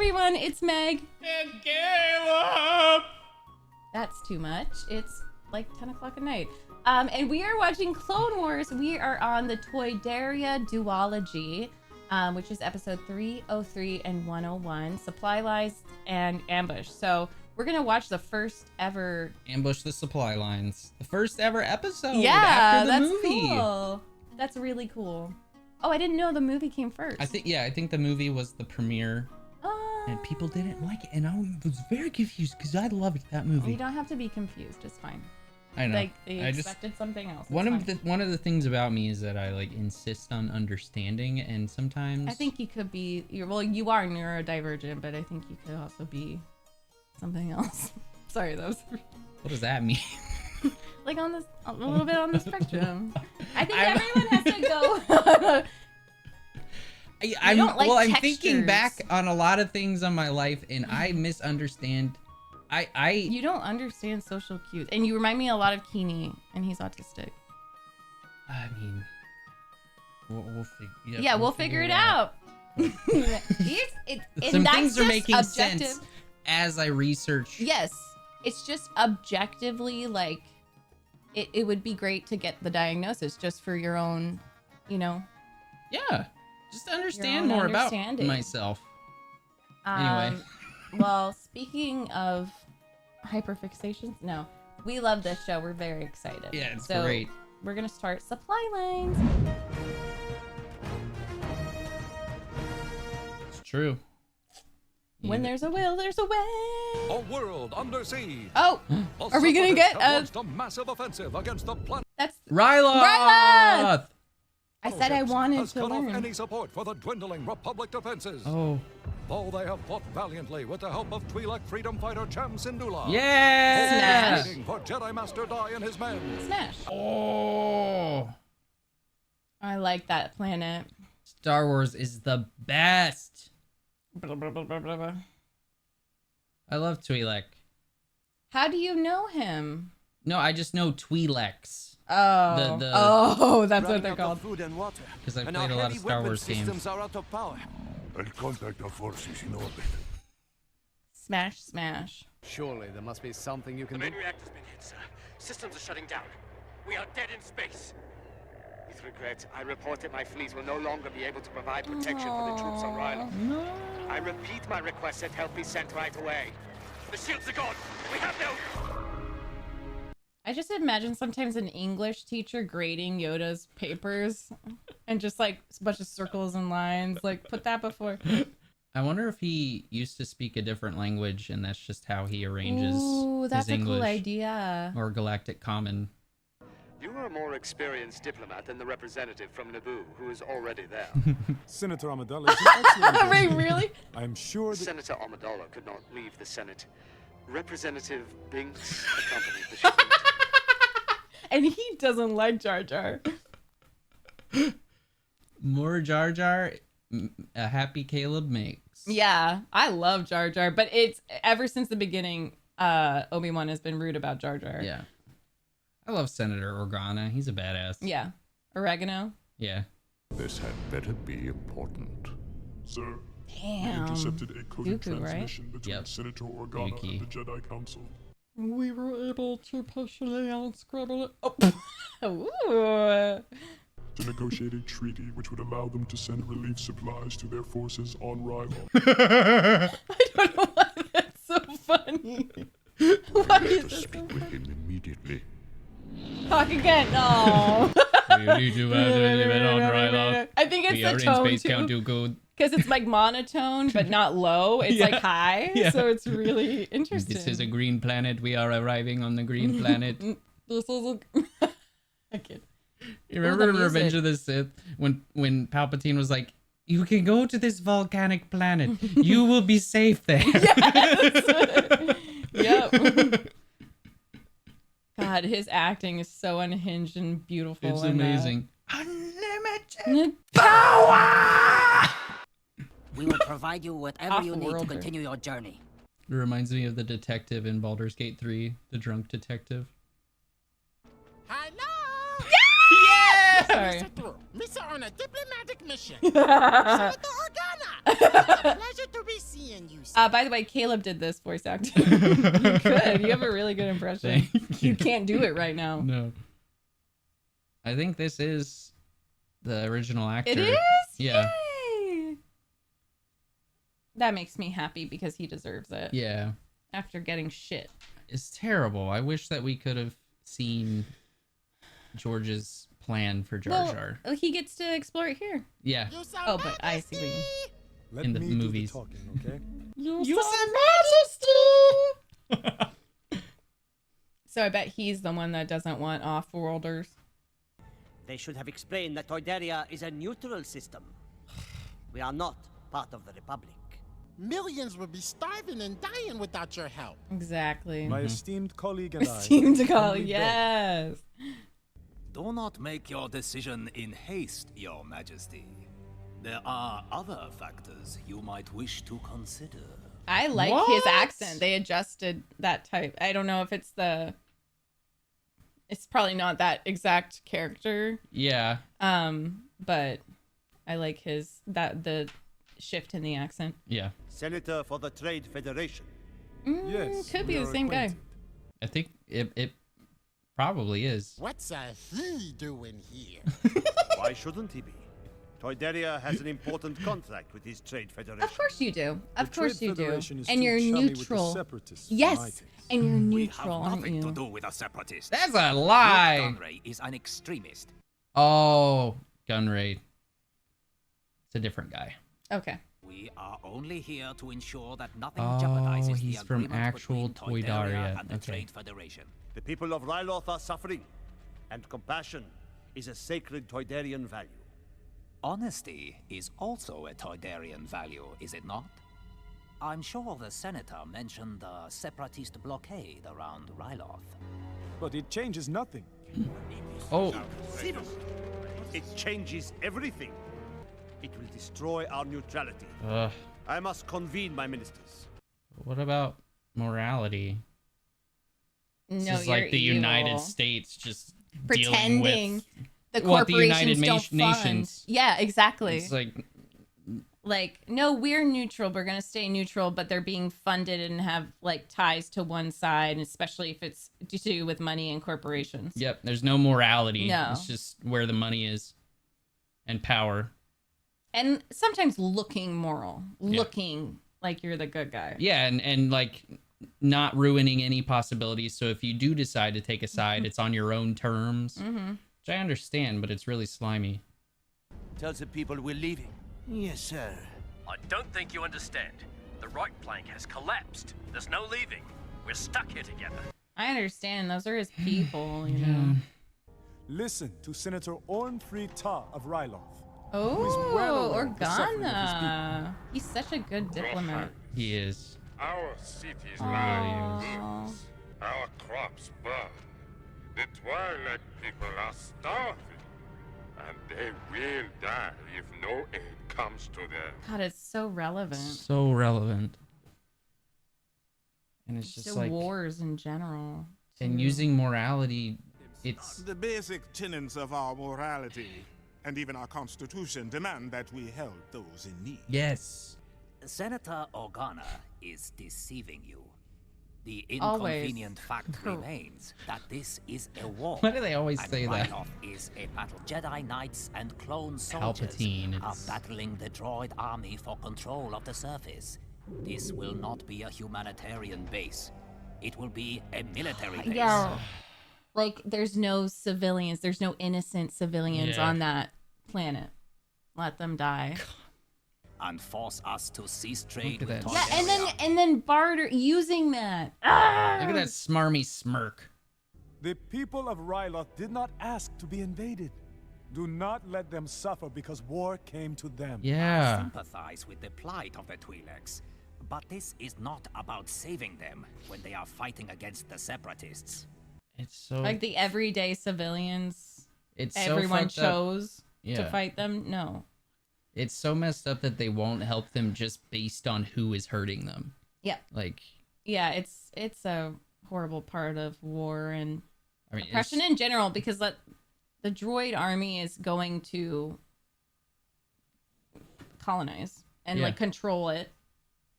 everyone, it's Meg and Caleb. That's too much. It's like 10 o'clock at night. And we are watching Clone Wars. We are on the Toydaria Duology, which is episode 303 and 101, Supply Lines and Ambush. So we're gonna watch the first ever Ambush the Supply Lines. The first ever episode after the that's movie. Cool. That's really cool. Oh, I didn't know the movie came first. I think the movie was the premiere. And people didn't like it, and I was very confused because I loved that movie. You don't have to be confused. It's fine. I know. Like they expected something else. One of the things about me is that I like insist on understanding, and sometimes I think you could be. You are neurodivergent, but I think you could also be something else. Sorry, that was. What does that mean? Like a little bit on the spectrum. I think everyone has to go. I'm thinking back on a lot of things on my life, and I misunderstand. You don't understand social cues, and you remind me a lot of Keeney, and he's autistic. I mean, we'll figure it out. Some things are making sense as I research. Yes, it's just objectively like it would be great to get the diagnosis just for your own, Yeah. Just understand more about myself. Anyway. Well, speaking of hyperfixations, no, we love this show. We're very excited. Yeah, it's great. We're going to start Supply Lines. It's true. When there's a will, there's a way. A world under siege. Oh, are we going to get a massive offensive against the planet? That's Ryloth! I said I wanted has to cut learn. off any support for the dwindling Republic defenses. Oh. Though they have fought valiantly with the help of Twi'lek freedom fighter Cham Syndulla. Yeah! Smash. For Jedi Master Dai and his men. Smash. Oh. I like that planet. Star Wars is the best. Blah, blah, blah, blah, blah, blah. I love Twi'lek. How do you know him? No, I just know Twi'leks. Oh, that's what they're called. Food and water. Because I've played a lot of Star Wars games. Are out of power. I'll contact the forces in orbit. Smash, smash. Surely there must be something you can The do. main reactor's been hit, sir. Systems are shutting down. We are dead in space. With regret, I report that my fleet will no longer be able to provide protection for the troops on Ryloth. No. I repeat my request that help be sent right away. The shields are gone. We have no... I just imagine sometimes an English teacher grading Yoda's papers and just like a bunch of circles and lines, like put that before. I wonder if he used to speak a different language and that's just how he arranges Ooh, that's his a English. cool idea. Or Galactic Common. You are a more experienced diplomat than the representative from Naboo, who is already there. Senator Amidala is an excellent Wait, really? I'm sure that... Senator Amidala could not leave the Senate. Representative Binks accompanied the shipment. And he doesn't like Jar Jar. More Jar Jar, a happy Caleb makes. Yeah, I love Jar Jar, but it's ever since the beginning, Obi-Wan has been rude about Jar Jar. Yeah. I love Senator Organa. He's a badass. Yeah. Oregano. Yeah. This had better be important. Sir, Damn. intercepted a coded Dooku, right? transmission between Yep. Senator Organa Dookie. and the Jedi Council. We were able to partially unscramble it. Oh. Ooh. To negotiate a treaty which would allow them to send relief supplies to their forces on Ryloth. I don't know why that's so funny. Why is this so Speak with him immediately. Talk again. No. We need to live on Ryloth. I think it's We the are in tone space, Count too, Dooku. because it's like monotone but not low. It's like high, Yeah. so it's really interesting. This is a green planet. We are arriving on the green planet. This is a. I kid. You remember the in Revenge music. of the Sith when Palpatine was like, "You can go to this volcanic planet. You will be safe there." Yes. Yep. God, his acting is so unhinged and beautiful. It's in that. amazing. Unlimited power. We will provide you whatever you need to Off-worlder. continue your journey. It reminds me of the detective in Baldur's Gate 3, the drunk detective. Hello! Sorry. Mr. On a diplomatic mission. Senator Organa, Pleasure to be seeing you. By the way, Caleb did this voice acting. You could. You have a really good impression. Thank You can't do it right now. No. I think this is the original actor. It is? Yeah. Yay! That makes me happy because he deserves it. Yeah. After getting shit. It's terrible. I wish that we could have seen George's plan for Jar Jar. Well, he gets to explore it here. Yeah. Oh, but I see what you mean. Let In the me movies. do the talking, okay? You majesty! So I bet he's the one that doesn't want off-worlders. They should have explained that Toydaria is a neutral system. We are not part of the Republic. Millions would be starving and dying without your help. Exactly. My esteemed colleague and I. Esteemed colleague, only beg. yes. Do not make your decision in haste, Your Majesty. There are other factors you might wish to consider. I like his accent. They adjusted that type. I don't know if it's the... It's probably not that exact character. Yeah. But I like the shift in the accent. Yeah. Senator for the Trade Federation. Yes, Could be we the are same guy. acquainted. I think it probably is. What's he doing here? Why shouldn't he be? Toydaria has an important contract with his Trade Federation. Of course you do. Of The course Trade you do. Federation is And too you're chummy with the neutral. separatists, for my Yes. taste. And you're We have neutral, aren't nothing to you? do with the separatists. That's a lie. Lord Gunray is an extremist. Oh, Gunray. It's a different guy. Okay. We are only here to ensure that nothing Oh, jeopardizes he's the from agreement actual between Toydaria. and the Okay. Trade Federation. The people of Ryloth are suffering, and compassion is a sacred Toydarian value. Honesty is also a Toydarian value, is it not? I'm sure the senator mentioned the separatist blockade around Ryloth. But it changes nothing. Oh, It changes everything. It will destroy our neutrality. ugh. I must convene my ministers. What about morality? This No, is you're like the evil. United States just Pretending dealing with the what the corporations United don't fund. Nations. Yeah, exactly. It's like No, we're neutral. We're gonna stay neutral, but they're being funded and have like ties to one side, especially if it's to do with money and corporations. yep, there's no morality. No. It's just where the money is and power. And sometimes looking moral, Yeah. looking like you're the good guy. Yeah, and like not ruining any possibilities. So if you do decide to take a side, it's on your own terms. Which I understand, but it's really slimy. Tell the people we're leaving. Yes, sir. I don't think you understand. The right plank has collapsed. There's no leaving. We're stuck here together. I understand. Those are his people, you know. Listen to Senator Ornfried Ta of Ryloth. Oh, well aware of the suffering of his Organa. He's such a good diplomat. He is. Our cities Aw. lie in ruins. Our crops burn. The Twilight people are starving. And they will die if no aid comes to them. God, it's so relevant. So relevant. And it's just to like wars in general. and too. using morality, it's The basic tenets of our morality and even our constitution demand that we help those in need. yes. Senator Organa is deceiving you. The Always. inconvenient fact remains that this is a war. Why do they always and say that? Ryloth is a battle. Jedi Knights and clone soldiers Palpatine, are it's- battling the droid army for control of the surface. This will not be a humanitarian base. It will be a military base. Yeah. Like, there's no civilians. There's no innocent civilians Yeah. on that planet. Let them die. And force us to cease trade Look with at that. Yeah, Toydaria. and then barter using that. Look at that smarmy smirk. The people of Ryloth did not ask to be invaded. Do not let them suffer because war came to them. I Yeah. sympathize with the plight of the Twi'leks, but this is not about saving them when they are fighting against the separatists. It's so Like the everyday civilians it's so everyone fucked up. chose to Yeah. fight them. No. It's so messed up that they won't help them just based on who is hurting them. Yeah. Like, Yeah, it's a horrible part of war and I mean, oppression in general, because the droid army is going to colonize. and like control it,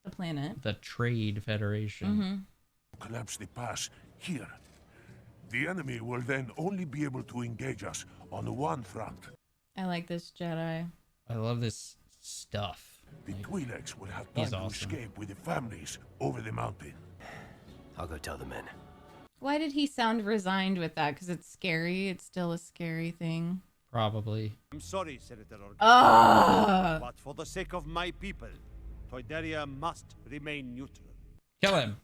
the planet. The Trade Federation. Collapse the pass here. The enemy will then only be able to engage us on one front. I like this Jedi. I love this stuff. The Twi'leks will have time to escape with the families over the mountain. I'll go tell the men. Why did he sound resigned with that? Because it's scary. It's still a scary thing. Probably. I'm sorry, Senator Organa. But for the sake of my people, Toydaria must remain neutral. Kill him.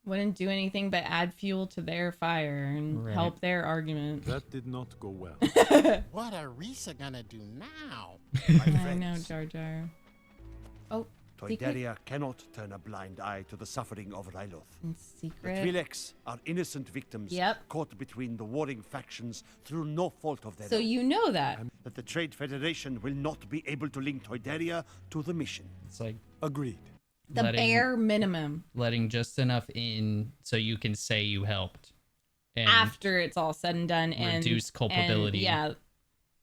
Wouldn't do anything but add fuel to their fire and help their argument. That did not go well. What are Risa gonna do now? I know, Jar Jar. Oh, Toydaria cannot turn a blind eye to the suffering of Ryloth. In The secret. Twi'leks are innocent victims caught between the warring factions through no fault of their So own. you know that. That the Trade Federation will not be able to link Toydaria to the mission. It's like agreed. The bare minimum. Letting just enough in so you can say you helped. And After it's all said and done, and reduce culpability. And, yeah,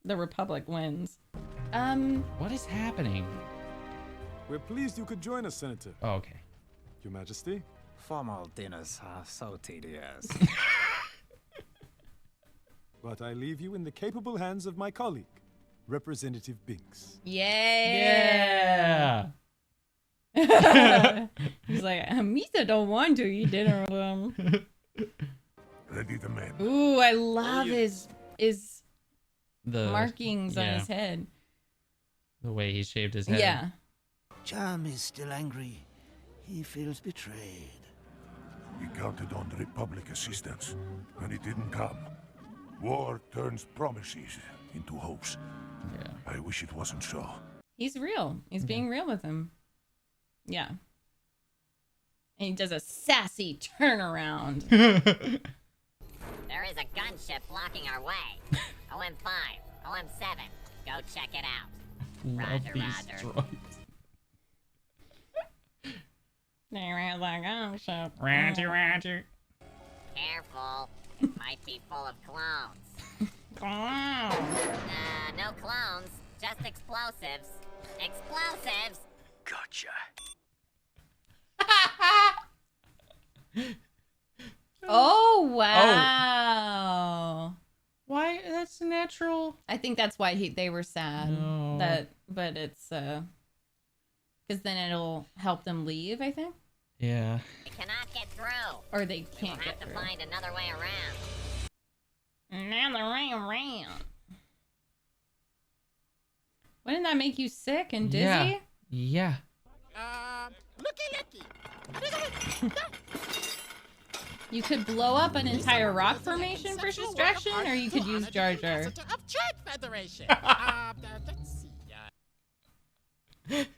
the Republic wins. What is happening? We're pleased you could join us, Senator. Oh, okay. Your Majesty. Formal dinners are so tedious. But I leave you in the capable hands of my colleague, Representative Binks. Yeah. He's like, Misa don't want to eat dinner with him. Ready the men. Ooh, I love his The markings on his head. The way he shaved his head. Yeah. Cham is still angry. He feels betrayed. We counted on the Republic assistance, and it didn't come. War turns promises into hopes. Yeah. I wish it wasn't so. He's real. He's being real with him. Yeah. And he does a sassy turnaround. There is a gunship blocking our way. OM5, OM7, go check it out. Roger, Roger. There is a gunship. Roger. Careful. It might be full of clones. No clones, just explosives. Explosives! Gotcha. Oh, wow. Why? That's natural. I think that's why they were sad. No. But it's because then it'll help them leave, I think. Yeah. We cannot get through. Or they can't We'll have get to through. find another way around. Another way around. Wouldn't that make you sick and dizzy? Yeah. Looky. You could blow up an entire rock formation for distraction, or you could use Jar Jar. Of Trade Federation. Let's see.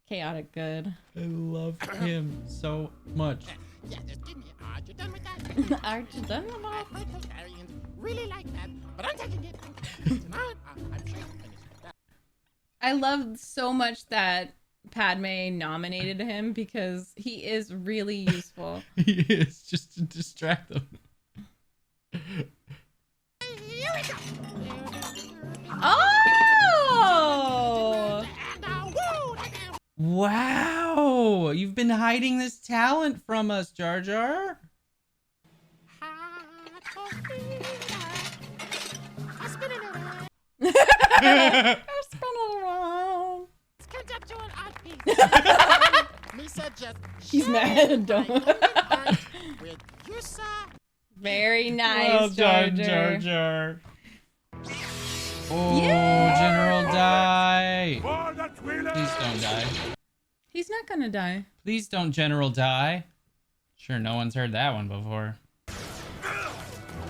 Chaotic good. I love him so much. Yeah, just give me Are you done with that? Aren't you done with that? I heard Toydarians really like that, but I'm taking it. Tonight, I'm sure you finish that. I love so much that Padme nominated him because he is really useful. He is, just to distract them. Here we go. Oh! Wow! You've been hiding this talent from us, Jar Jar. Spin it around. Let's catch up to an art piece. Misa just He's mad. Don't. with you, sir. Very nice, Well Jar done, Jar. Jar Jar. Oh, General die. Please don't die. He's not gonna die. Please don't General die. Sure, no one's heard that one before.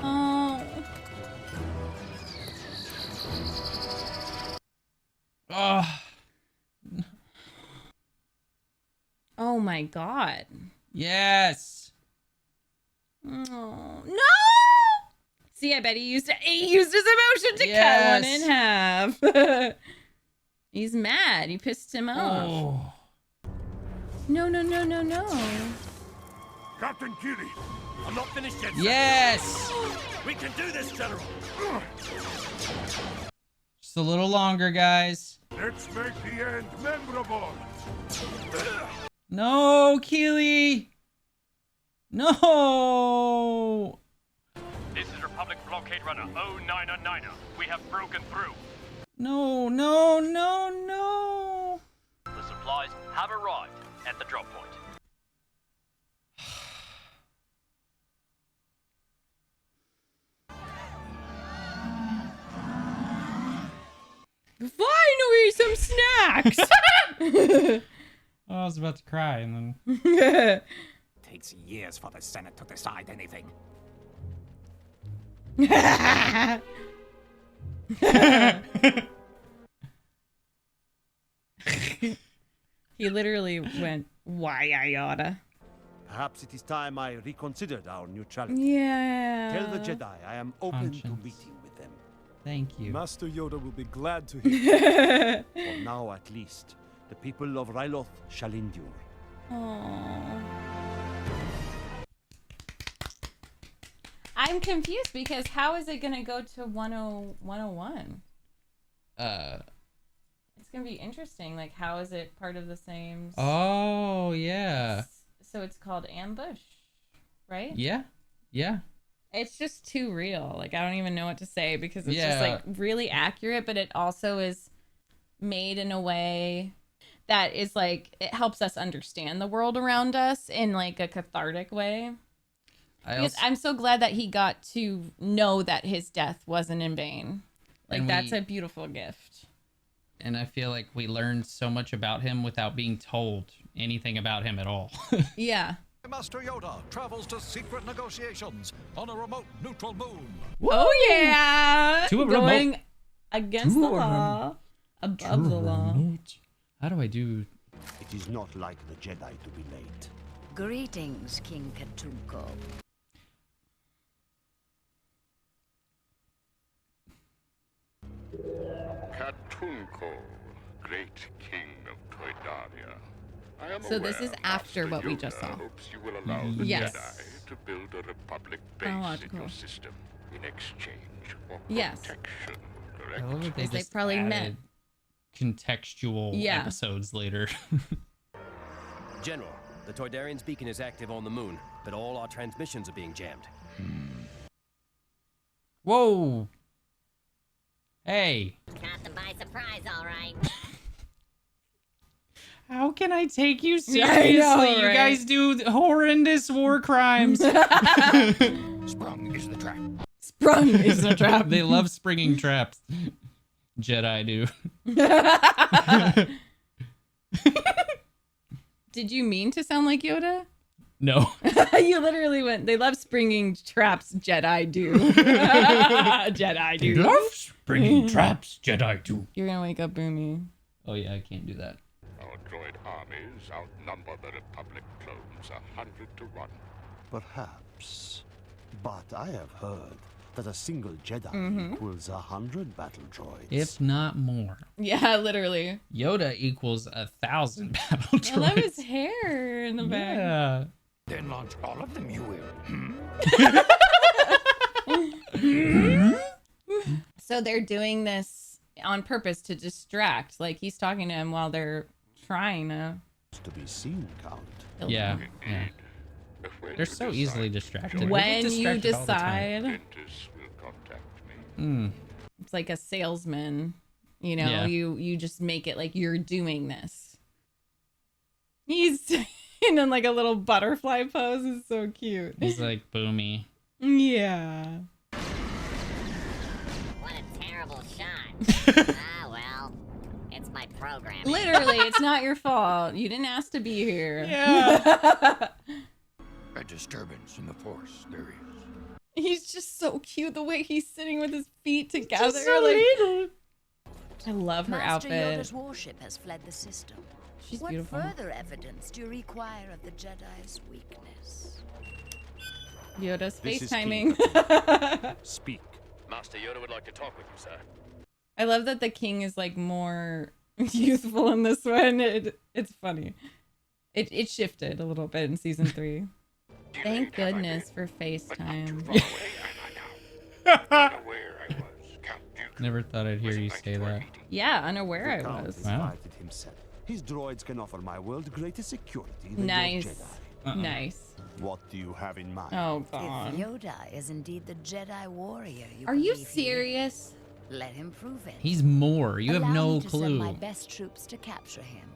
Oh. Oh. Oh my God. Yes. Oh, no! See, I bet he used his emotion to cut one in half. He's mad. He pissed him off. Oh. No. Captain Kiri. I'm not finished yet. Yes. We can do this, General. Just a little longer, guys. Let's make the end memorable. No, Keely. No. This is Republic Blockade Runner 0909er. We have broken through. No, no, no, no. The supplies have arrived at the drop point. Finally, some snacks. Oh, I was about to cry and then. Takes years for the Senate to decide anything. He literally went, "Why, Yoda?" Perhaps it is time I reconsidered our neutrality. Yeah. Tell the Jedi I am open to Conscience. meeting with them. Thank you. Master Yoda will be glad to hear. For now, at least, the people of Ryloth shall endure. Aww. I'm confused because how is it gonna go to 101? It's gonna be interesting. Like, how is it part of the same? Oh, yeah. So it's called Ambush, right? Yeah. Yeah. It's just too real. Like, I don't even know what to say because it's Yeah. just like really accurate, but it also is made in a way that is like, it helps us understand the world around us in like a cathartic way. Because I'm so glad that he got to know that his death wasn't in vain. Like, And that's a beautiful gift. And I feel like we learned so much about him without being told anything about him at all. Yeah. Master Yoda travels to secret negotiations on a remote neutral moon. Oh yeah! To a Going remote- against to the a law, above the law. How do I do? It is not like the Jedi to be late. Greetings, King Katunko. Katunko, great king of Toydaria. I am So this aware is after Master what we just Yoda saw. hopes you will allow the Yes. Jedi to build a Republic base Biological. in your system in exchange for Yes. protection. I Correct? love that they They just probably met. added contextual Yeah. episodes later. General, the Toydarian's beacon is active on the moon, but all our transmissions are being jammed. Whoa. Hey. Caught them by surprise, all right. How can I take you Yeah, seriously? I know, You right? guys do horrendous war crimes. Sprung is the trap. Sprung is the trap. They love springing traps. Jedi do. Did you mean to sound like Yoda? No. You literally went, they love springing traps, Jedi do. Jedi do. They love springing traps, Jedi do. You're gonna wake up Boomy. Oh yeah, I can't do that. Our droid armies outnumber the Republic clones 100 to 1. Perhaps. But I have heard that a single Jedi Mhm. equals 100 battle droids. If not more. Yeah, literally. Yoda equals 1,000 battle droids. I love his hair in the back. Yeah. Then launch all of them, you will. So they're doing this on purpose to distract. Like, he's talking to him while they're trying to be seen, Count. kill Yeah. him. Yeah. They're so easily distracted. They get When you distracted all the time. decide, it's like a salesman. You know, Yeah. you just make it like you're doing this. He's in like a little butterfly pose. Is so cute. He's like Boomy. Yeah. What a terrible shot. Ah, well. It's my program. Literally, it's not your fault. You didn't ask to be here. Yeah. A disturbance in the Force, there is. He's just so cute. The way he's sitting with his feet together. so like, little. I love her Master outfit. Yoda's warship has fled the system. She's what beautiful. further evidence do you require of the Jedi's weakness? Yoda's This is FaceTiming. Speak. Master Yoda would like to talk with you, sir. I love that the king is like more youthful in this one. It's funny. It shifted a little bit in season 3. Thank goodness for FaceTime. Never thought I'd hear you say that. Yeah, unaware I Count was. has invited himself. His droids can offer my world greater security than Nice. your Jedi. Nice. What do you have in mind? Oh, God. If Yoda is indeed the Jedi warrior you Are you believe he serious? is, let him prove it. He's more. You have Allow no me to send clue. my best troops to capture him.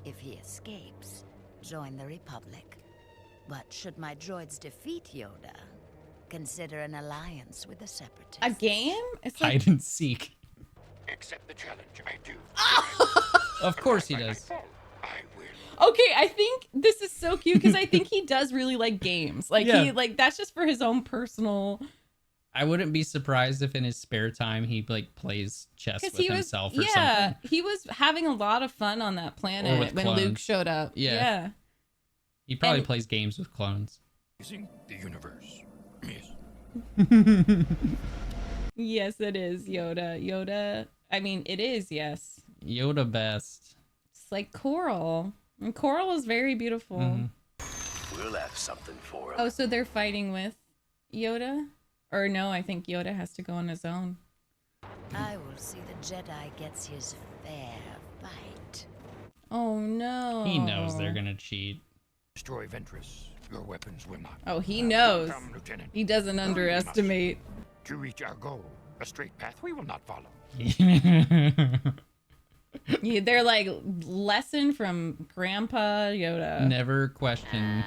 If he escapes, join the Republic. But should my droids defeat Yoda, consider an alliance with the Separatists. A game? It's like Hide and seek. Accept the challenge, I do. Of course he does. Okay, I think this is so cute because I think he does really like games. Like Yeah. he like that's just for his own personal. I wouldn't be surprised if in his spare time he like plays chess with Because he was himself or yeah, something. he was having a lot of fun on that planet with when Luke clones. showed up. Yeah. Yeah. He probably And- plays games with clones. The universe. Yes. Yes, it is Yoda. Yoda. I mean, it is. Yes. Yoda best. It's like Coral, and Coral is very beautiful. We'll have something for him. Oh, so they're fighting with Yoda, or no? I think Yoda has to go on his own. I will see the Jedi gets his fair fight. Oh no. He knows they're gonna cheat. Destroy Ventress. Your weapons will not. Oh, he knows. Come, Lieutenant. He doesn't underestimate. To reach our goal, a straight path we will not follow. Yeah, they're like lesson from Grandpa Yoda. Never question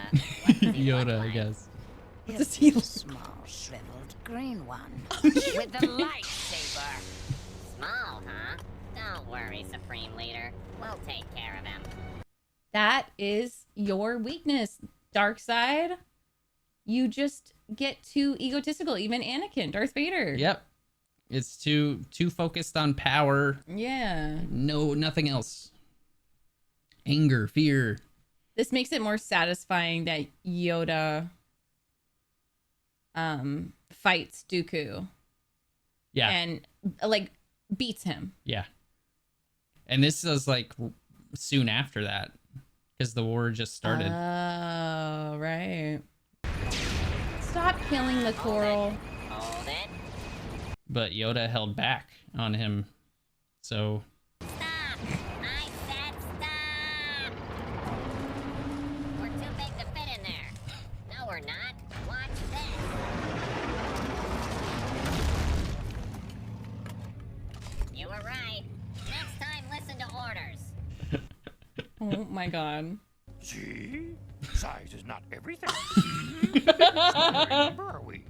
Yoda, I guess. What does he look? Small, shriveled green one. With the lightsaber. Small, huh? Don't worry, Supreme Leader. We'll take care of him. That is your weakness, dark side. You just get too egotistical. Even Anakin, Darth Vader. Yep. It's too focused on power. Yeah. No, nothing else. Anger, fear. This makes it more satisfying that Yoda fights Dooku. Yeah. And like beats him. Yeah. And this is like soon after that because the war just started. Oh, right. Stop killing the Coral. Hold it. But Yoda held back on him. So Stop! I said stop! We're too big to fit in there. No, we're not. Watch this. You were right. Next time, listen to orders. Oh my god. See? Size is not everything. Smaller in number, are we?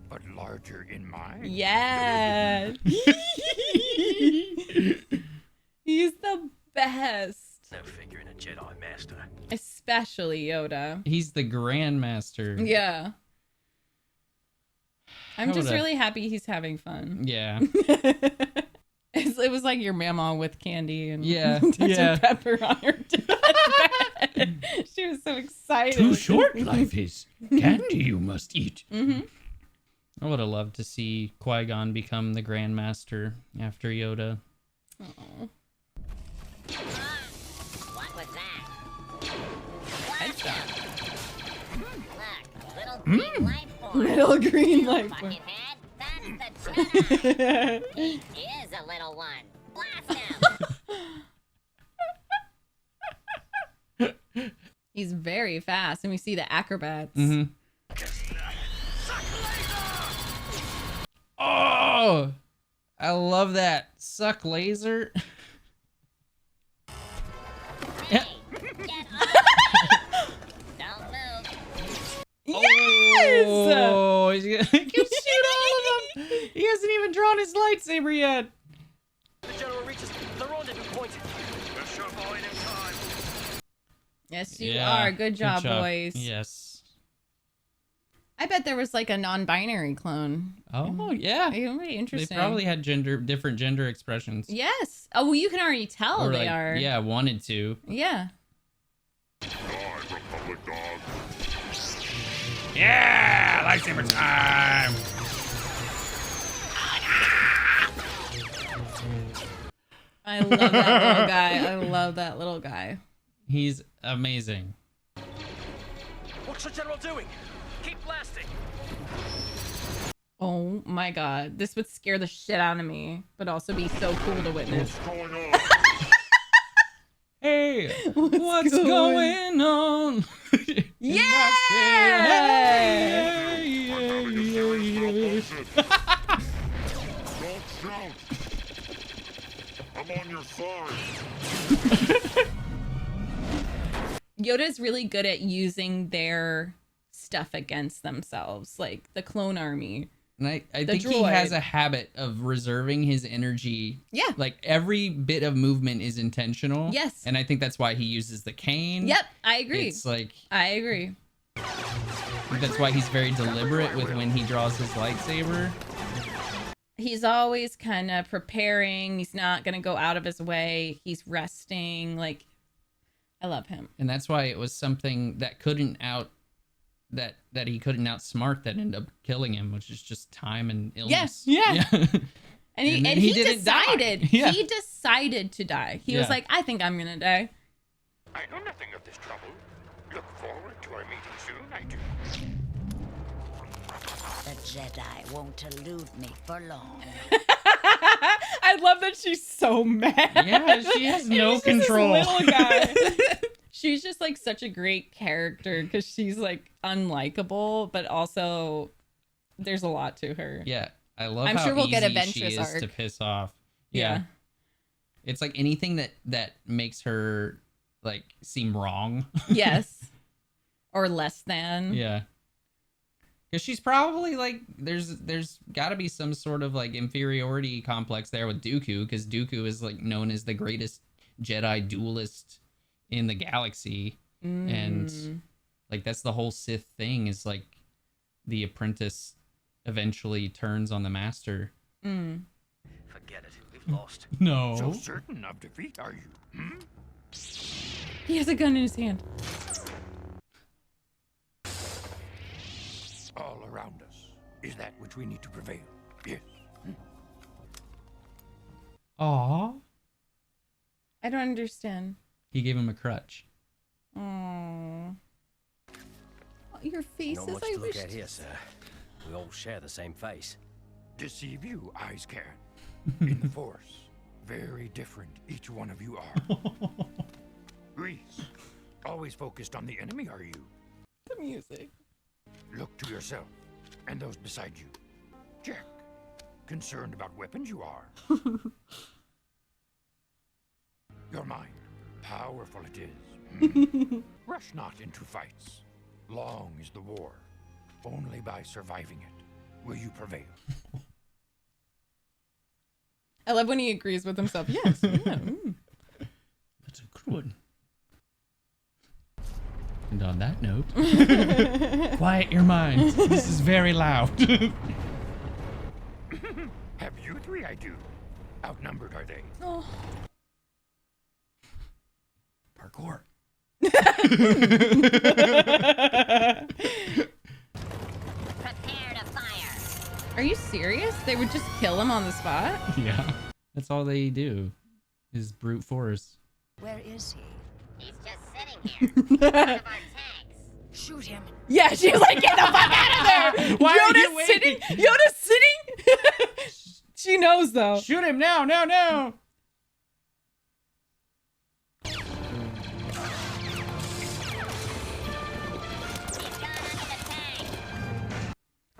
But larger in mind. Yes. He's the best. No figure in a Jedi Master. Especially Yoda. he's the Grandmaster. Yeah. I'm How just would I- really happy he's having fun. Yeah. It was like your mama with candy and Yeah, Dr. yeah. Pepper on her deathbed. She was so excited. Too short life is. Candy you must eat. Mm-hmm. I would have loved to see Qui-Gon become the Grandmaster after Yoda. Oh. What was that? Headshot. Look, little green light form. Little green light form. Buckethead, that's the Jedi. He is a little one. Blast him. He's very fast, and we see the acrobats. Mm-hmm. Oh, I love that. Suck laser. Hey, get up. Don't move. Yes! Oh, he's gonna he can shoot all of them. He hasn't even drawn his lightsaber yet. The general reaches the rendezvous point. We're sure buying him time. Yes, you are. Good job, boys. Yes. I bet there was like a non-binary clone. Oh, yeah. It would be They interesting. probably had different gender expressions. Yes. Oh, well, you can already tell Or they like, are. Yeah, wanted to. Yeah. Yeah, lightsaber time. I love that little guy. I love that little guy. He's amazing. What's the general doing? Keep blasting. Oh my god. This would scare the shit out of me, but also be so cool to witness. What's going on? Hey, what's going on? Yeah! Don't shout. I'm on your side. Yoda's really good at using their stuff against themselves, like the clone army. And I think he has a habit of reserving his energy. Yeah. Like every bit of movement is intentional. Yes. And I think that's why he uses the cane. Yep, I agree. It's like, I agree. that's why he's very deliberate with when he draws his lightsaber. He's always kind of preparing. He's not going to go out of his way. He's resting. Like, I love him. And that's why it was something that he couldn't outsmart that ended up killing him, which is just time and illness. Yeah. And he decided. Die. Yeah. He decided to die. He was like, I think I'm gonna die. I know nothing of this trouble. Look forward to our meeting soon, I do. The Jedi won't elude me for long. I love that she's so mad. Yeah, she has no control. This little guy. She's just like such a great character because she's like unlikable, but also there's a lot to her. Yeah, I love. I'm how sure we'll easy get a she Ventress is arc to piss off. Yeah. It's like anything that makes her like seem wrong. Yes, or less than. Yeah. Because she's probably like, there's got to be some sort of like inferiority complex there with Dooku, because Dooku is like known as the greatest Jedi duelist in the galaxy, and like that's the whole Sith thing, is like the apprentice eventually turns on the master. Forget it. We've lost. No. So certain of defeat, are you? He has a gun in his hand. All around us is that which we need to prevail. Yes. Aw. I don't understand. He gave him a crutch. Oh, your faces. Not much I to look wish. at here, sir. We all share the same face. Deceive you, eyes can. In the Force, very different each one of you are. Reese, always focused on the enemy, are you? The music. Look to yourself and those beside you. Jack, concerned about weapons you are. Your mind, powerful it is. Rush not into fights. Long is the war. Only by surviving it will you prevail. I love when he agrees with himself. Yes. Yeah. That's a good one. And on that note, quiet your mind. This is very loud. Have you three I do? Outnumbered are they? Oh. Parkour. Prepare to fire. Are you serious? They would just kill him on the spot? Yeah. That's all they do, is brute force. Where is he? He's just sitting here. One of our tanks. Shoot him. Yeah, she's like, get the fuck out of there. Why are you Yoda's sitting. waiting? Yoda's sitting. She knows though. Shoot him now, no, no.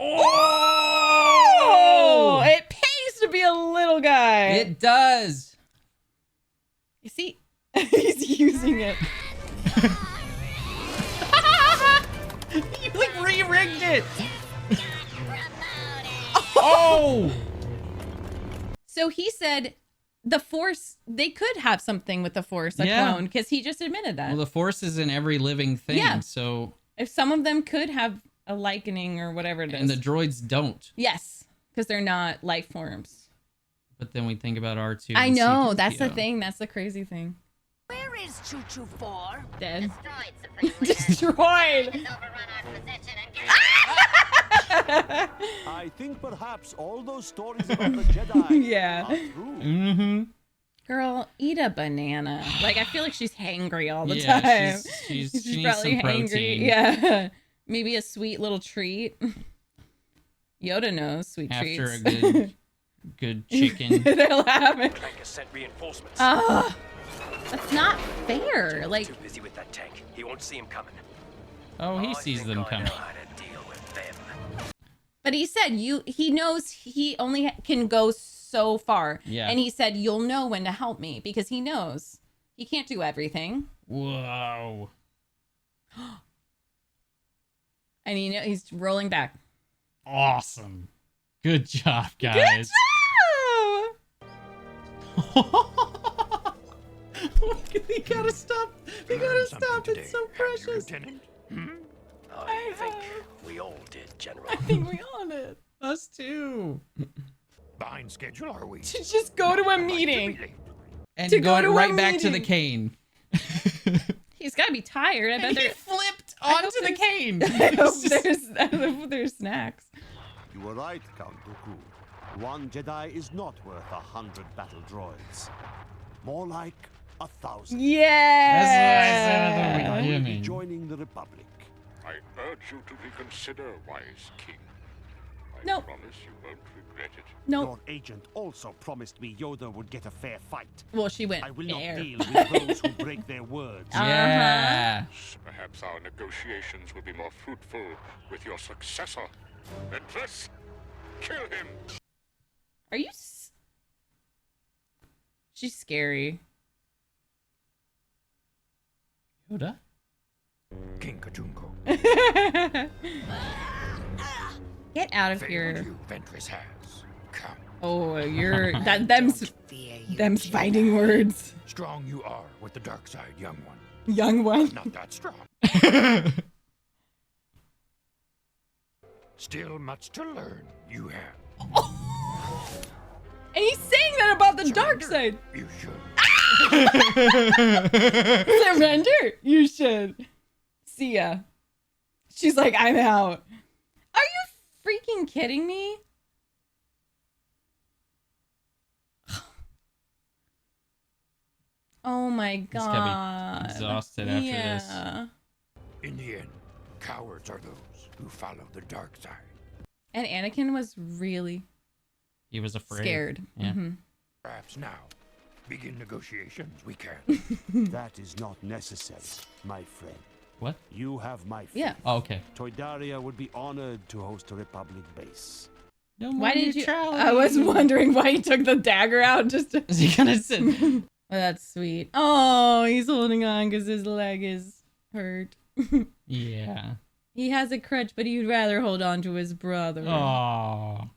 Oh! It pays to be a little guy. It does. You see, he's using it. You like re-rigged it. Oh! So he said the Force, they could have something with the Force, a Yeah. clone, because he just admitted that. Well, the force is in every living thing, Yeah. so... If some of them could have a likening or whatever it is. And the droids don't. Yes, because they're not life forms. But then we think about R2. I and know, that's the C-3PO. thing. That's the crazy thing. Where is Choo-Choo 4? Dead. Destroyed, Destroyed. Let's overrun our position and get I think perhaps all those stories about the Jedi Yeah. are true. Mm-hmm. Girl, eat a banana. Like, I feel like she's hangry all the Yeah, time. she needs probably some protein. Yeah. Maybe a sweet little treat. Yoda knows sweet After treats. a good chicken. They'll have it. Clank has sent reinforcements. That's not fair. Like, Too busy with that tank. He won't see him coming. Oh, he I sees think them I coming. know how to deal with them. but he said he knows he only can go so far. Yeah. And he said, you'll know when to help me because he knows he can't do everything. Whoa. And he's rolling back. Awesome. Good job, guys. They gotta stop. They gotta stop. It's so precious. I think we all did, General. I think we all did. Us too. Behind schedule, are we? To just go to a meeting. And To go going to a right back to the meeting. cane. He's got to be tired. I bet He they're flipped I hope onto the there's- cane. I hope there's snacks. You were right, Count Dooku. One Jedi is not worth 100 battle droids. More like 1,000. Yeah. That's what I said at the I will be beginning. joining the Republic. I urge you to reconsider, wise king. I Nope. promise you won't regret it. Nope. Your agent also promised me Yoda would get a fair fight. Well, she went I will not fair. deal with those who break their words. Yeah. Perhaps our negotiations will be more fruitful with your successor. Ventress, kill him! Are you? She's scary. Yoda? King Katungo. Get out of Failed here. you, Ventress has. Come. Oh, you're them's fighting words. Strong you are with the dark side, young one. Young one. Not that strong. Still much to learn, you have. And he's saying that about the dark side. You should. Surrender. You should. See ya. She's like, I'm out. Are you freaking kidding me? Oh my He's god. gotta be exhausted after this. Yeah. In the end, cowards are those who follow the dark side. And Anakin was really He was afraid. scared. Yeah. Mhm. Perhaps now, begin negotiations we can. That is not necessary, my friend. What? You have my faith. Yeah. Oh, okay. Toydaria would be honored to host a Republic base. No Why did you? I was wondering why he took the dagger out just to. Is he gonna sit? Oh, that's sweet. Oh, he's holding on because his leg is hurt. Yeah. He has a crutch, but he'd rather hold on to his brother. Oh.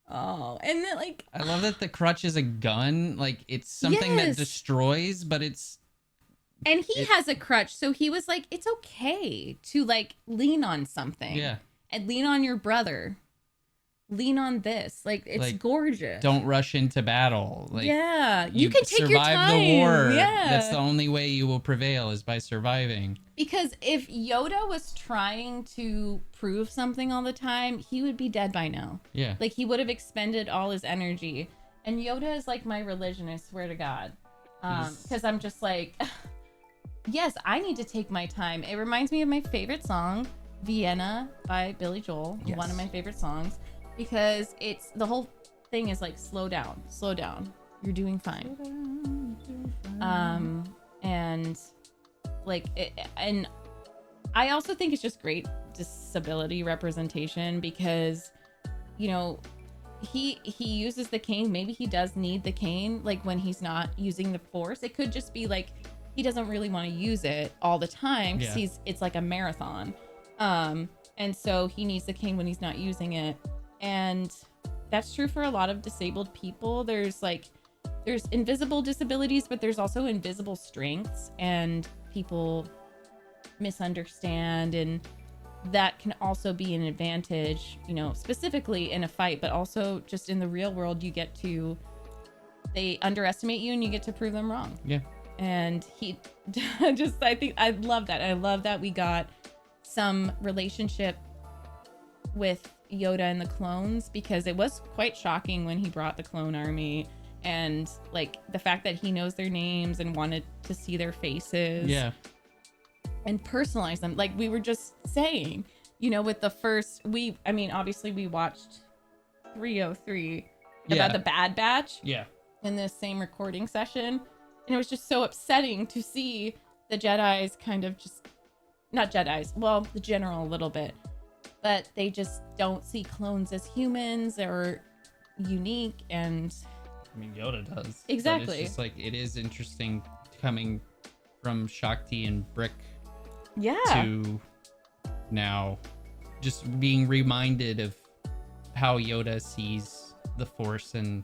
Oh, and then like. I love that the crutch is a gun. Like it's something that Yes. destroys, but it's. And he has a crutch, so he was like, it's okay to like lean on something. Yeah. And lean on your brother. Lean on this. Like, it's Like, gorgeous. Don't rush into battle. Like Yeah, you can take your survive time. the war. Yeah. That's the only way you will prevail is by surviving. Because if Yoda was trying to prove something all the time, he would be dead by now. Yeah. Like, he would have expended all his energy. And Yoda is like my religion, I swear to God. Because I'm just like, yes, I need to take my time. It reminds me of my favorite song, Vienna by Billy Joel. Yes. One of my favorite songs. Because it's, the whole thing is like, slow down, you're doing fine. And like, and I also think it's just great disability representation because, you know, he uses the cane. Maybe he does need the cane, like when he's not using the force. It could just be like he doesn't really want to use it all the time because it's like a marathon. And so he needs the cane when he's not using it. And that's true for a lot of disabled people. There's invisible disabilities, but there's also invisible strengths, and people misunderstand, and that can also be an advantage, you know, specifically in a fight, but also just in the real world. They underestimate you and you get to prove them wrong. Yeah. And I love that. I love that we got some relationship with Yoda and the clones, because it was quite shocking when he brought the clone army, and like the fact that he knows their names and wanted to see their faces. Yeah. And personalize them, like we were just saying, you know, with the first, obviously we watched 303 Yeah. about the Bad Batch. Yeah. In this same recording session. And it was just so upsetting to see the Jedis kind of just, not Jedis, well, the general a little bit, but they just don't see clones as humans or unique. And I mean, Yoda does. Exactly. But it's just like, it is interesting coming from Shakti and Brick to now just being reminded of how Yoda sees the Force and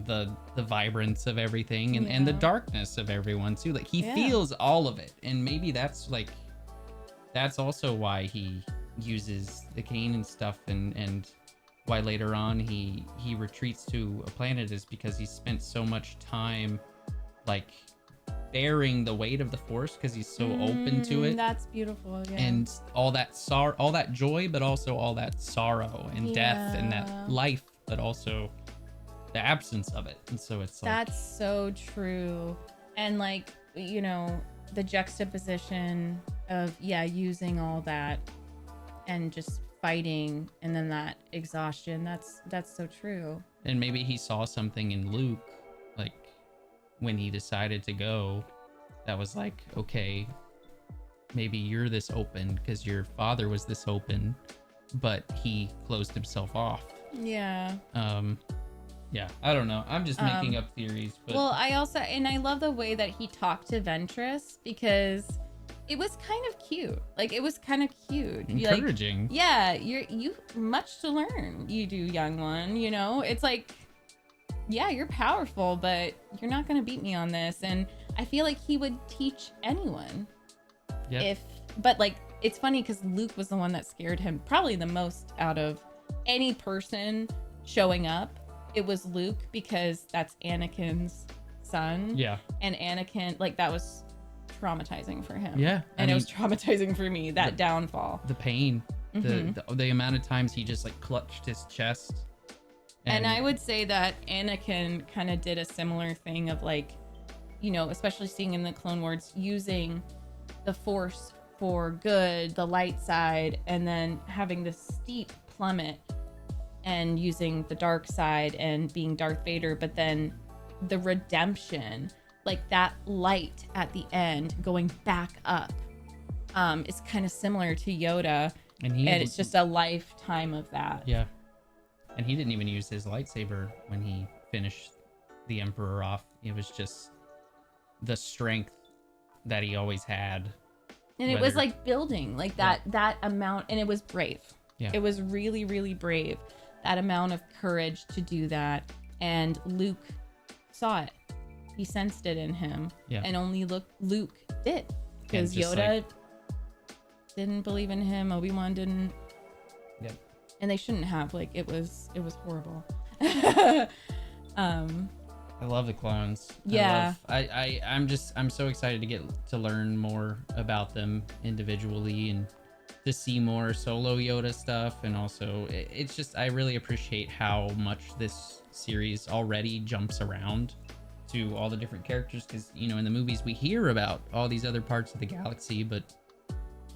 the vibrance of everything and the darkness of everyone too. Like he feels all of it, and maybe that's also why he uses the cane and stuff, and why later on he retreats to a planet is because he spent so much time like bearing the weight of the Force because he's so open to it. That's beautiful. Yeah. And all that joy, but also all that sorrow and death and that life, but also the absence of it. And so it's like, that's so true. And like, you know, the juxtaposition of using all that and just fighting, and then that exhaustion, that's so true. And maybe he saw something in Luke, like when he decided to go, that was like, okay, maybe you're this open because your father was this open, but he closed himself off. Yeah. Yeah, I don't know. I'm just making up theories. But well, I love the way that he talked to Ventress, because it was kind of cute. Like, it was kind of cute. Encouraging. You much to learn. You do, young one, you know? It's like, yeah, you're powerful, but you're not going to beat me on this. And I feel like he would teach anyone. But like, it's funny because Luke was the one that scared him probably the most out of any person showing up. It was Luke, because that's Anakin's son. Yeah. And Anakin, like, that was traumatizing for him. Yeah. And it was traumatizing for me, that downfall. The pain. The amount of times he just like clutched his chest. And I would say that Anakin kind of did a similar thing of like, you know, especially seeing in the Clone Wars, using the Force for good, the light side, and then having this steep plummet and using the dark side and being Darth Vader, but then the redemption, like that light at the end going back up, is kind of similar to Yoda, and it's just a lifetime of that. Yeah. And he didn't even use his lightsaber when he finished the Emperor off. It was just the strength that he always had. And it was like building, like that amount, and it was brave. Yeah. It was really, really brave. That amount of courage to do that. And Luke saw it. He sensed it in him. Yeah. And only Luke did. Because Yoda didn't believe in him. Obi-Wan didn't. Yeah. And they shouldn't have. Like, it was horrible. I love the clones. Yeah. I'm so excited to get to learn more about them individually and to see more solo Yoda stuff. And also it's just, I really appreciate how much this series already jumps around to all the different characters, because, you know, in the movies we hear about all these other parts of the galaxy, but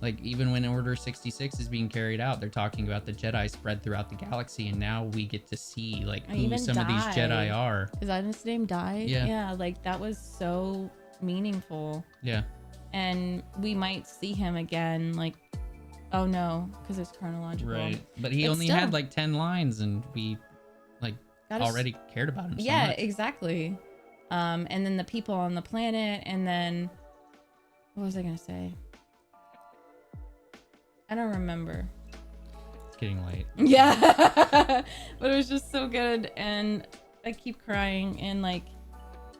like even when Order 66 is being carried out, they're talking about the Jedi spread throughout the galaxy, and now we get to see like who some of these Jedi are. Is that his name? Died? Yeah, like that was so meaningful. Yeah. And we might see him again, like, oh no, because it's chronological. Right. But he only had like 10 lines, and we like already cared about him so much. Exactly. And then the people on the planet, and then what was I gonna say? I don't remember. It's getting late. Yeah. But it was just so good, and I keep crying, and like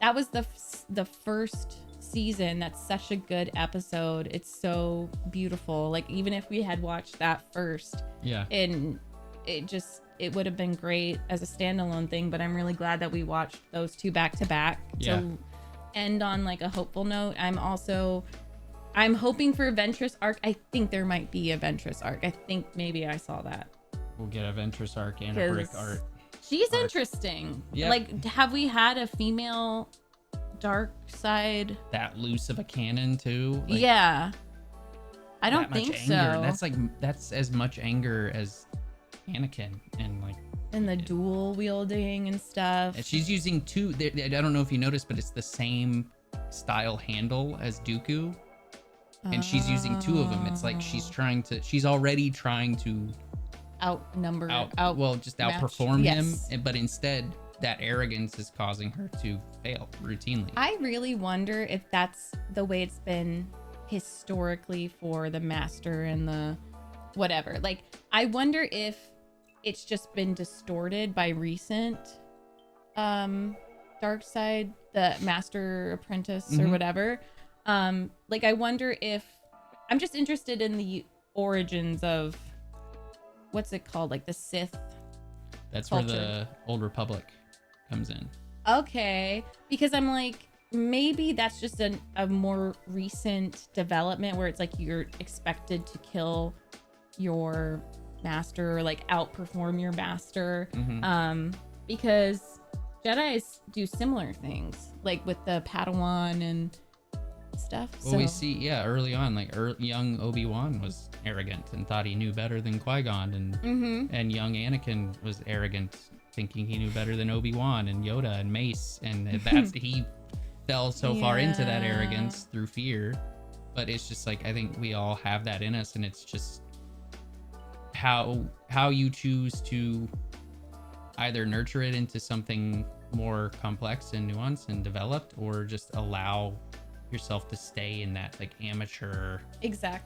that was the first season. That's such a good episode. It's so beautiful. Like, even if we had watched that first, and it would have been great as a standalone thing, but I'm really glad that we watched those two back to back to end on like a hopeful note. I'm hoping for a Ventress arc. I think there might be a Ventress arc. I think maybe I saw that. We'll get a Ventress arc and a Brick arc. She's interesting. Yep. Like, have we had a female dark side? That loose of a cannon too? Like, yeah. I don't that much think anger. so. That's as much anger as Anakin, and like. And the dual wielding and stuff. And she's using two. I don't know if you noticed, but it's the same style handle as Dooku, and she's using two of them. It's like she's already trying to just outperform him, but instead that arrogance is causing her to fail routinely. I really wonder if that's the way it's been historically for the Master and the whatever. Like, I wonder if it's just been distorted by recent dark side, the Master Apprentice or whatever. Like, I wonder if I'm just interested in the origins of what's it called, like the Sith. That's culture. where the Old Republic comes in. Okay, because I'm like, maybe that's just a more recent development where it's like you're expected to kill your master or like outperform your master. Because Jedis do similar things, like with the Padawan and stuff. Well, we see, early on, like young Obi-Wan was arrogant and thought he knew better than Qui-Gon, and young Anakin was arrogant, thinking he knew better than Obi-Wan and Yoda and Mace, and that's he fell so far into that arrogance through fear. But it's just like, I think we all have that in us, and it's just how you choose to either nurture it into something more complex and nuanced and developed, or just allow yourself to stay in that like amateur,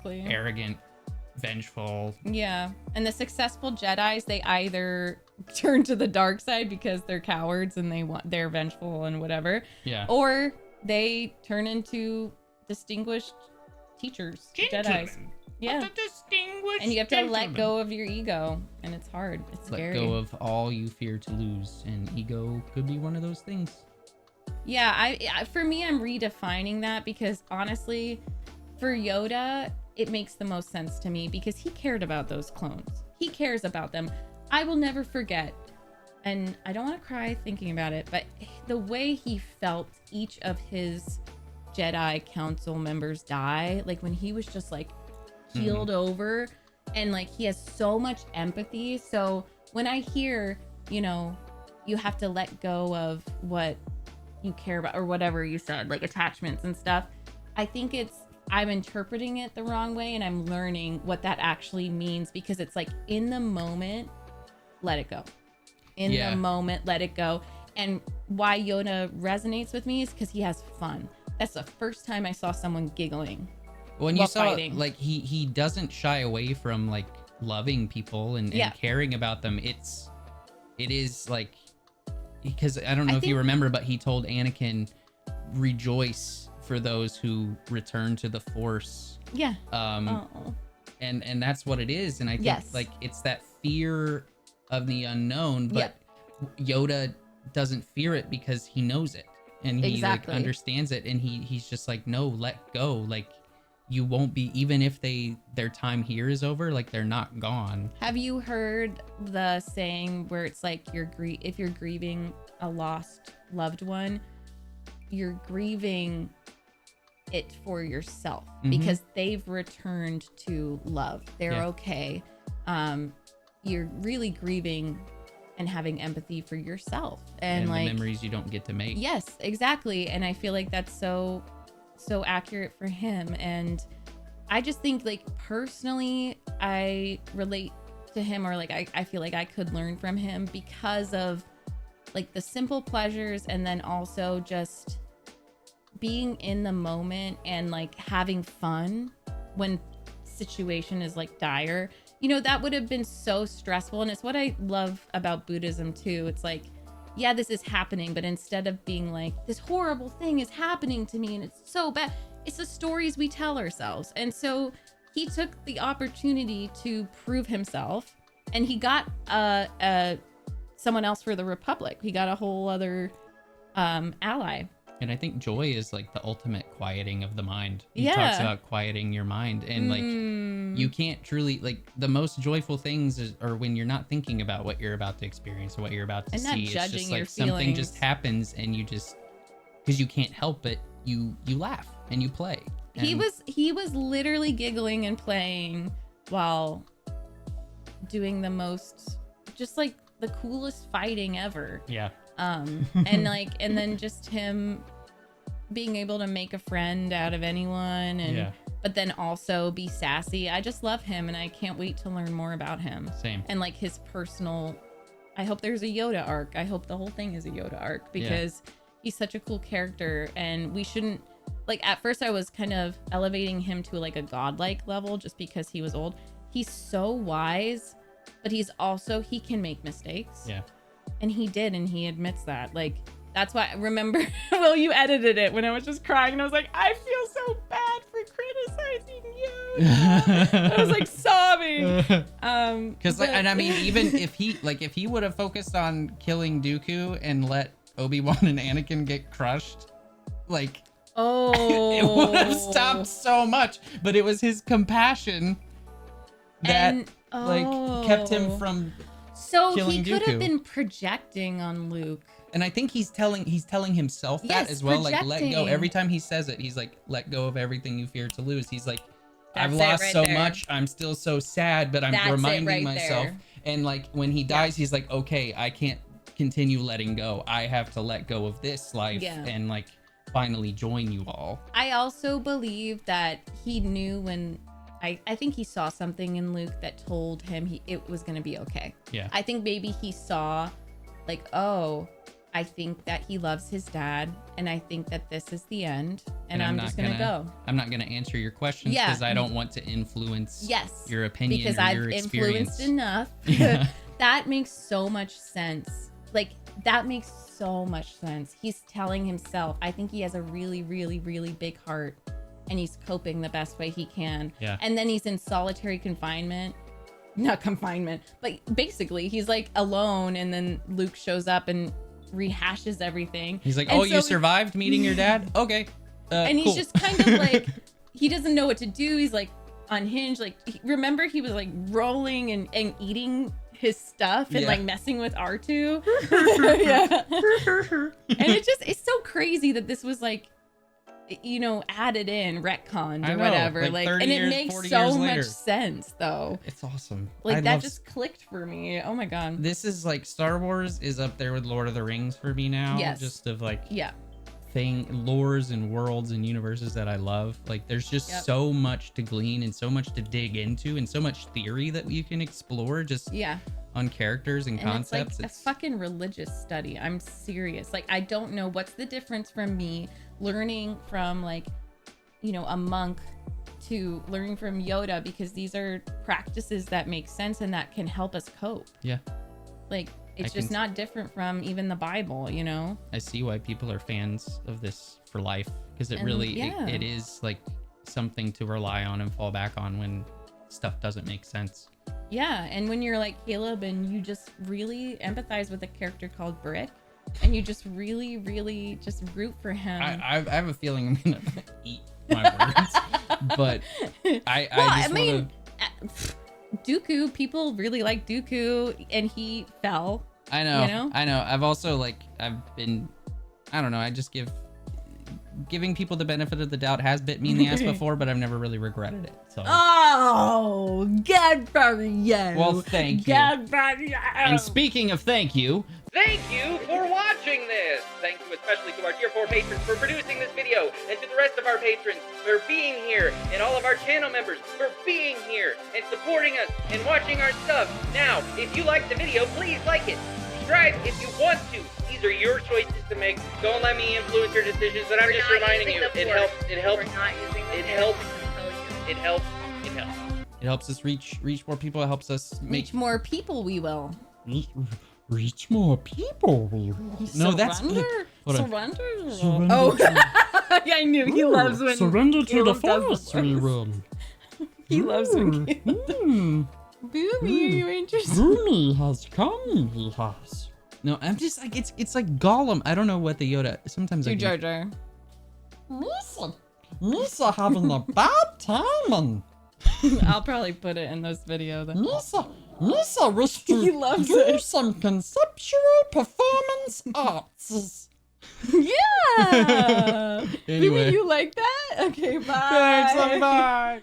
arrogant, vengeful. Yeah, and the successful Jedis, they either turn to the dark side because they're cowards and they're vengeful and whatever. Yeah. Or they turn into distinguished teachers, Jedis. Yeah. And you have to let go of your ego, and it's hard. It's scary. Let go of all you fear to lose, and ego could be one of those things. Yeah, for me, I'm redefining that, because honestly, for Yoda, it makes the most sense to me because he cared about those clones. He cares about them. I will never forget, and I don't want to cry thinking about it, but the way he felt each of his Jedi Council members die, like when he was just like healed over, and like he has so much empathy. So when I hear, you have to let go of what you care about, or whatever you said, like attachments and stuff, I think I'm interpreting it the wrong way, and I'm learning what that actually means, because it's like, in the moment, let it go. In the moment, let it go. And why Yoda resonates with me is because he has fun. That's the first time I saw someone giggling. When you saw fighting. Like he doesn't shy away from like loving people and caring about them. It is like, because I don't know if you remember, but he told Anakin, rejoice for those who return to the Force. Yeah. And that's what it is. And I think like it's that fear of the unknown, but Yoda doesn't fear it because he knows it, and he like understands it, and he's just like, no, let go. Like, you won't be, even if their time here is over, like they're not gone. Have you heard the saying where it's like if you're grieving a lost loved one, you're grieving it for yourself because they've returned to love. They're okay. You're really grieving and having empathy for yourself and like the memories you don't get to make. Yes, exactly. And I feel like that's so accurate for him. And I just think, like, personally, I relate to him, or like I feel like I could learn from him because of like the simple pleasures, and then also just being in the moment and like having fun when situation is like dire. That would have been so stressful. And it's what I love about Buddhism too. It's like, yeah, this is happening, but instead of being like, this horrible thing is happening to me and it's so bad, it's the stories we tell ourselves. And so he took the opportunity to prove himself, and he got someone else for the Republic. He got a whole other ally. And I think joy is like the ultimate quieting of the mind. He talks about quieting your mind, and like you can't truly, like, the most joyful things are when you're not thinking about what you're about to experience or what you're about to see. Not it's judging just like your something feelings. just happens, and you just, because you can't help it, you laugh and you play. He was literally giggling and playing while doing the most, just like the coolest fighting ever. Yeah. And then just him being able to make a friend out of anyone, and but then also be sassy. I just love him, and I can't wait to learn more about him. Same. And like his personal, I hope there's a Yoda arc. I hope the whole thing is a Yoda arc, because he's such a cool character, and we shouldn't, like, at first I was kind of elevating him to like a godlike level just because he was old. He's so wise, but he can make mistakes. Yeah. And he did, and he admits that. Like, that's why, remember, well, you edited it when I was just crying, and I was like, I feel so bad for criticizing you. I was like sobbing. Because and I mean, even if he would have focused on killing Dooku and let Obi-Wan and Anakin get crushed, like, it would have stopped so much. But it was his compassion that kept him from killing Dooku. He could have been projecting on Luke. And I think he's telling himself that as well. Projecting. Like, let go. Every time he says it, he's like, let go of everything you fear to lose. He's like, I've lost so much. I'm still so sad, but I'm reminding myself. There. And like when he dies, he's like, okay, I can't continue letting go. I have to let go of this life and like finally join you all. I also believe that he knew when I think he saw something in Luke that told him it was going to be okay. Yeah. I think maybe he saw like, oh, I think that he loves his dad, and I think that this is the end, and I'm just gonna go. I'm not gonna answer your questions because I don't want to influence your opinion because or I've your experience. Influenced enough. That makes so much sense. Like, that makes so much sense. He's telling himself, I think he has a really, really, really big heart, and he's coping the best way he can. Yeah. And then he's in solitary confinement. Not confinement, but basically he's like alone, and then Luke shows up and rehashes everything. He's like, oh, you survived meeting your dad? Okay. And he's just kind of like, he doesn't know what to do. He's like unhinged. Like, remember he was like rolling and eating his stuff and like messing with R2. And it's so crazy that this was like, you know, added in, retconned or whatever. Like and it makes so much sense though. It's awesome. Like, that just clicked for me. Oh my god. This is like, Star Wars is up there with Lord of the Rings for me now. Yes. Just of like lores and worlds and universes that I love. Like, there's just so much to glean and so much to dig into and so much theory that you can explore just on characters and concepts. It's like a fucking religious study. I'm serious. Like, I don't know what's the difference from me learning from, like, you know, a monk to learning from Yoda, because these are practices that make sense and that can help us cope. Yeah. Like, it's just not different from even the Bible, you know? I see why people are fans of this for life, because it really, it is like something to rely on and fall back on when stuff doesn't make sense. Yeah, and when you're like Caleb and you just really empathize with a character called Brick, and you just really, really just root for him. I have a feeling I'm gonna eat my words, but I mean, Dooku, people really like Dooku, and he fell. I know, you know? I know. I've also I don't know. I just giving people the benefit of the doubt has bit me in the ass before, but I've never really regretted it. So. Oh, good for you. Well, thank you. Good for you. And speaking of thank you. Thank you for watching this! Thank you especially to our Tier 4 patrons for producing this video, and to the rest of our patrons for being here, and all of our channel members for being here, and supporting us, and watching our stuff. Now, if you liked the video, please like it. Subscribe if you want to. These are your choices to make. Don't let me influence your decisions, but I'm just reminding you. It helps. It helps. It helps. It helps. It helps. It helps us reach more people. It helps us reach more people. We will. Reach more people. No, that's surrender. Surrender. Oh, yeah, I knew he loves when surrender to the force. We will. He loves when. Boomy, are you interested? Boomy has come. He has. No, I'm just like it's like Gollum. I don't know what the Yoda. Sometimes I. Jar Jar. Misa having a bad time. I'll probably put it in this video. Misa wished to do some conceptual performance arts. Yeah. Anyway. You like that? Okay, bye. Thanks. Bye.